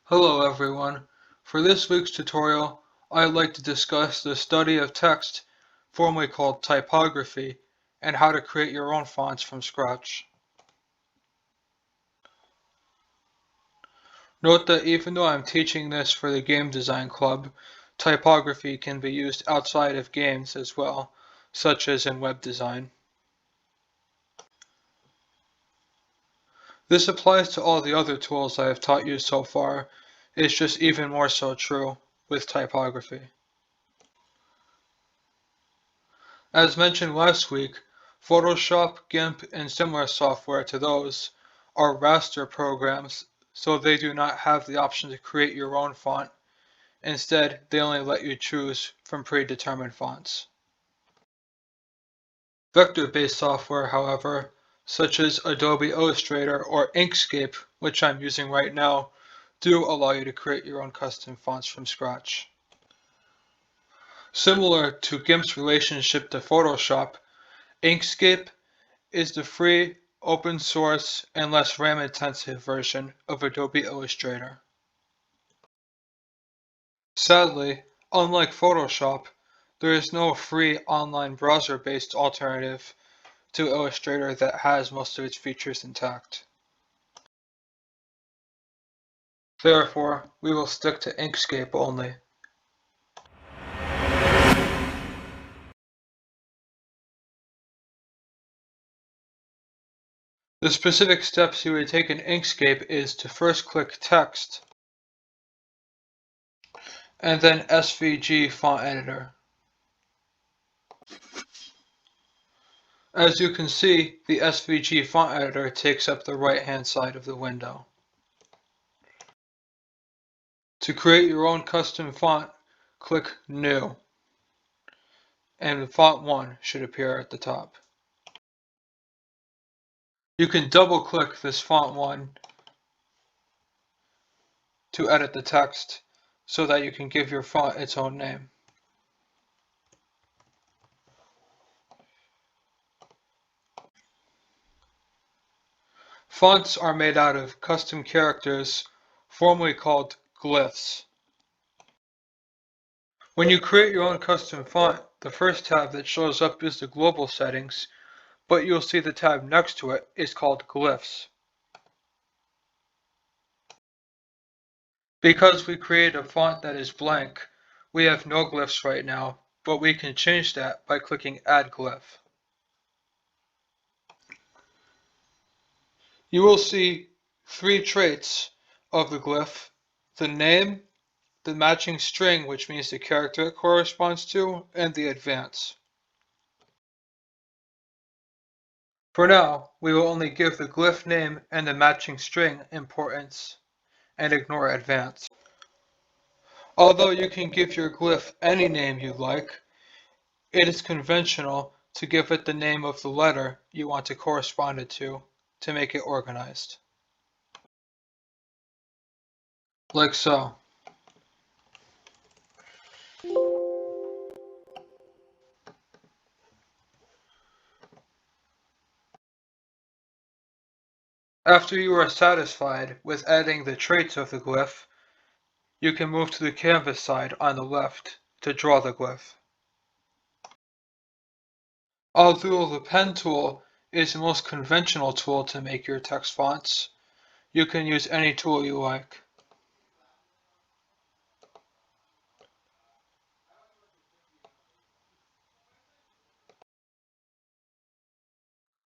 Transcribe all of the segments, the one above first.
Hello everyone. For this week's tutorial, I'd like to discuss the study of text, formerly called typography, and how to create your own fonts from scratch. Note that even though I'm teaching this for the Game Design Club, typography can be used outside of games as well, such as in web design. This applies to all the other tools I have taught you so far. It's just even more so true with typography. As mentioned last week, Photoshop, GIMP, and similar software to those are raster programs, so they do not have the option to create your own font. Instead, they only let you choose from predetermined fonts. Vector-based software, however, such as Adobe Illustrator or Inkscape, which I'm using right now, do allow you to create your own custom fonts from scratch. Similar to GIMP's relationship to Photoshop, Inkscape is the free, open source, and less RAM-intensive version of Adobe Illustrator. Sadly, unlike Photoshop, there is no free online browser-based alternative to Illustrator that has most of its features intact. Therefore, we will stick to Inkscape only. The specific steps you would take in Inkscape is to first click Text, and then SVG Font Editor. As you can see, the SVG font editor takes up the right-hand side of the window. To create your own custom font, click New, and Font 1 should appear at the top. You can double-click this Font 1 to edit the text so that you can give your font its own name. Fonts are made out of custom characters, formerly called glyphs. When you create your own custom font, the first tab that shows up is the global settings, but you'll see the tab next to it is called Glyphs. Because we created a font that is blank, we have no glyphs right now, but we can change that by clicking Add Glyph. You will see three traits of the glyph: the name, the matching string, which means the character it corresponds to, and the advance. For now, we will only give the glyph name and the matching string importance and ignore advance. Although you can give your glyph any name you like, it is conventional to give it the name of the letter you want to correspond it to make it organized. Like so. After you are satisfied with adding the traits of the glyph, you can move to the canvas side on the left to draw the glyph. Although the pen tool is the most conventional tool to make your text fonts, you can use any tool you like.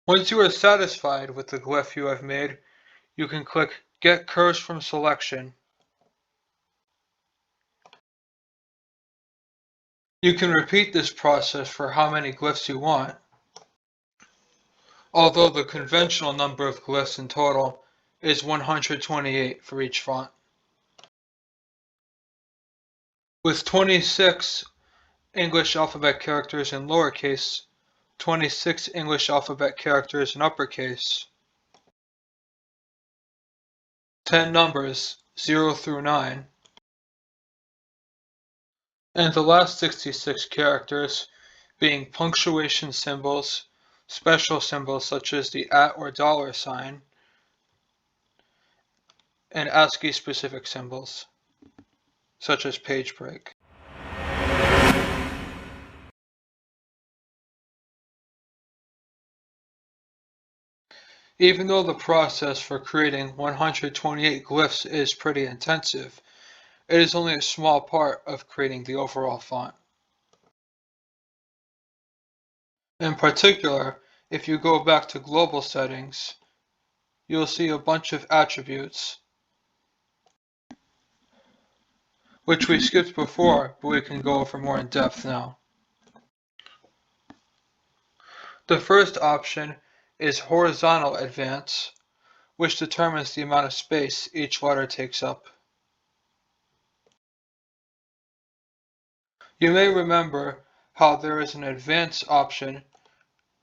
Once you are satisfied with the glyph you have made, you can click Get Curves from Selection. You can repeat this process for how many glyphs you want, although the conventional number of glyphs in total is 128 for each font. With 26 English alphabet characters in lowercase, 26 English alphabet characters in uppercase, 10 numbers 0 through 9, and the last 66 characters being punctuation symbols, special symbols such as the @ or $ sign, and ASCII-specific symbols, such as page break. Even though the process for creating 128 glyphs is pretty intensive, it is only a small part of creating the overall font. In particular, if you go back to global settings, you'll see a bunch of attributes, which we skipped before, but we can go over more in depth now. The first option is horizontal advance, which determines the amount of space each letter takes up. You may remember how there is an advance option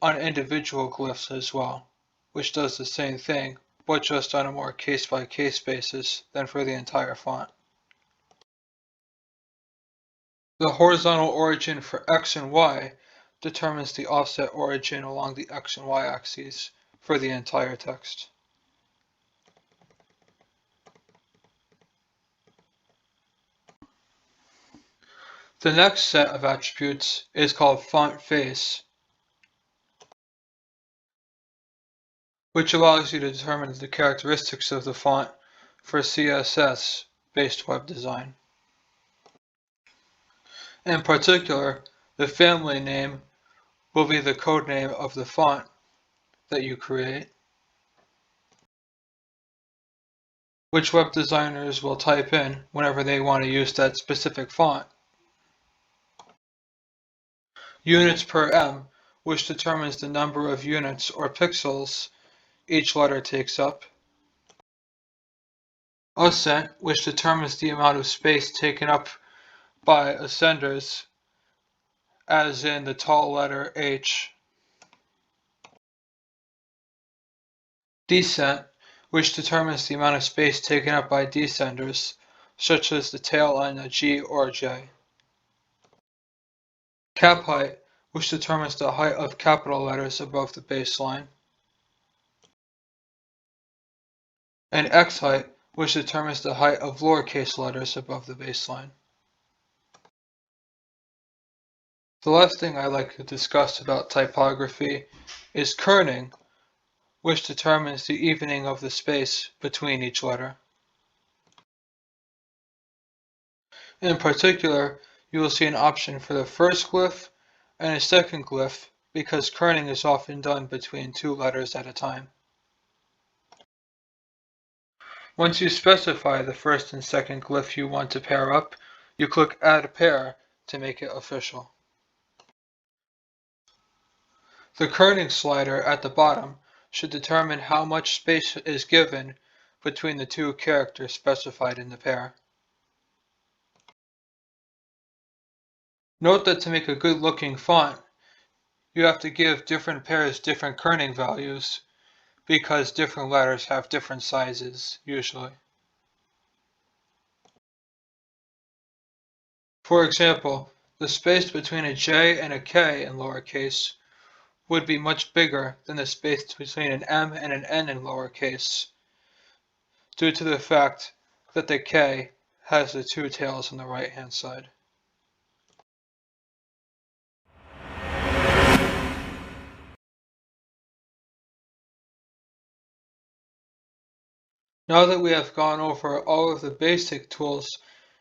on individual glyphs as well, which does the same thing, but just on a more case-by-case basis than for the entire font. The horizontal origin for X and Y determines the offset origin along the X and Y axes for the entire text. The next set of attributes is called font face, which allows you to determine the characteristics of the font for CSS-based web design. In particular, the family name will be the code name of the font that you create, which web designers will type in whenever they want to use that specific font. Units per M, which determines the number of units or pixels each letter takes up. Ascent, which determines the amount of space taken up by ascenders, as in the tall letter H. Descent, which determines the amount of space taken up by descenders, such as the tail on a G or J. Cap height, which determines the height of capital letters above the baseline. And X height, which determines the height of lowercase letters above the baseline. The last thing I'd like to discuss about typography is kerning, which determines the evening of the space between each letter. In particular, you will see an option for the first glyph and a second glyph because kerning is often done between two letters at a time. Once you specify the first and second glyph you want to pair up, you click Add Pair to make it official. The kerning slider at the bottom should determine how much space is given between the two characters specified in the pair. Note that to make a good-looking font, you have to give different pairs different kerning values because different letters have different sizes, usually. For example, the space between a J and a K in lowercase would be much bigger than the space between an M and an N in lowercase, due to the fact that the K has the two tails on the right-hand side. Now that we have gone over all of the basic tools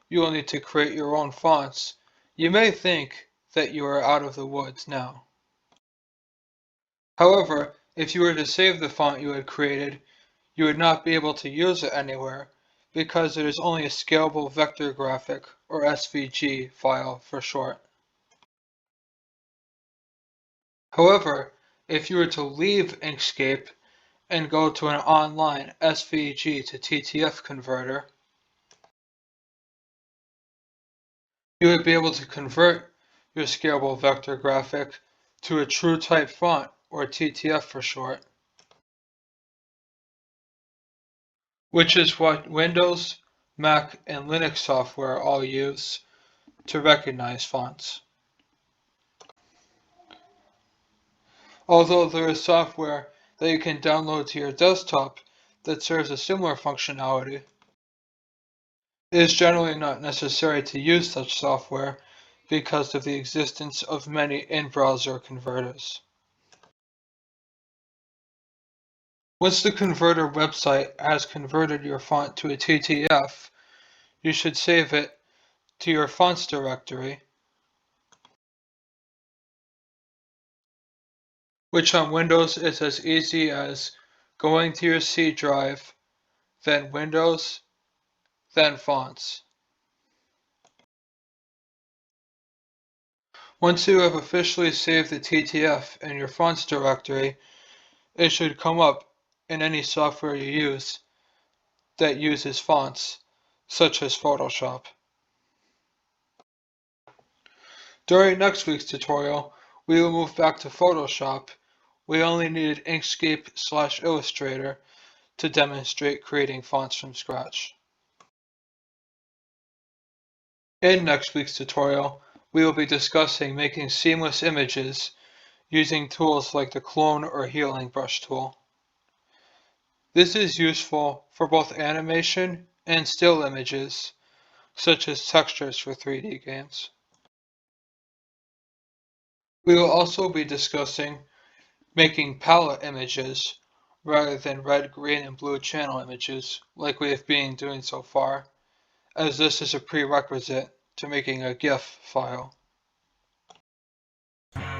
you will need to create your own fonts, you may think that you are out of the woods now. However, if you were to save the font you had created, you would not be able to use it anywhere because it is only a scalable vector graphic, or SVG, file for short. However, if you were to leave Inkscape and go to an online SVG to TTF converter, you would be able to convert your scalable vector graphic to a true type font, or TTF for short, which is what Windows, Mac, and Linux software all use to recognize fonts. Although there is software that you can download to your desktop that serves a similar functionality, It is generally not necessary to use such software because of the existence of many in-browser converters. Once the converter website has converted your font to a TTF, you should save it to your fonts directory, which on Windows is as easy as going to your C drive, then Windows, then Fonts. Once you have officially saved the TTF in your fonts directory, it should come up in any software you use that uses fonts, such as Photoshop. During next week's tutorial, we will move back to Photoshop. We only needed Inkscape/Illustrator to demonstrate creating fonts from scratch. In next week's tutorial, we will be discussing making seamless images using tools like the Clone or Healing Brush tool. This is useful for both animation and still images, such as textures for 3D games. We will also be discussing making palette images rather than red, green, and blue channel images like we have been doing so far, as this is a prerequisite to making a GIF file.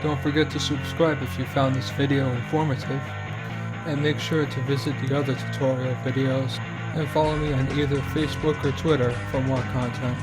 Don't forget to subscribe if you found this video informative, and make sure to visit the other tutorial videos and follow me on either Facebook or Twitter for more content.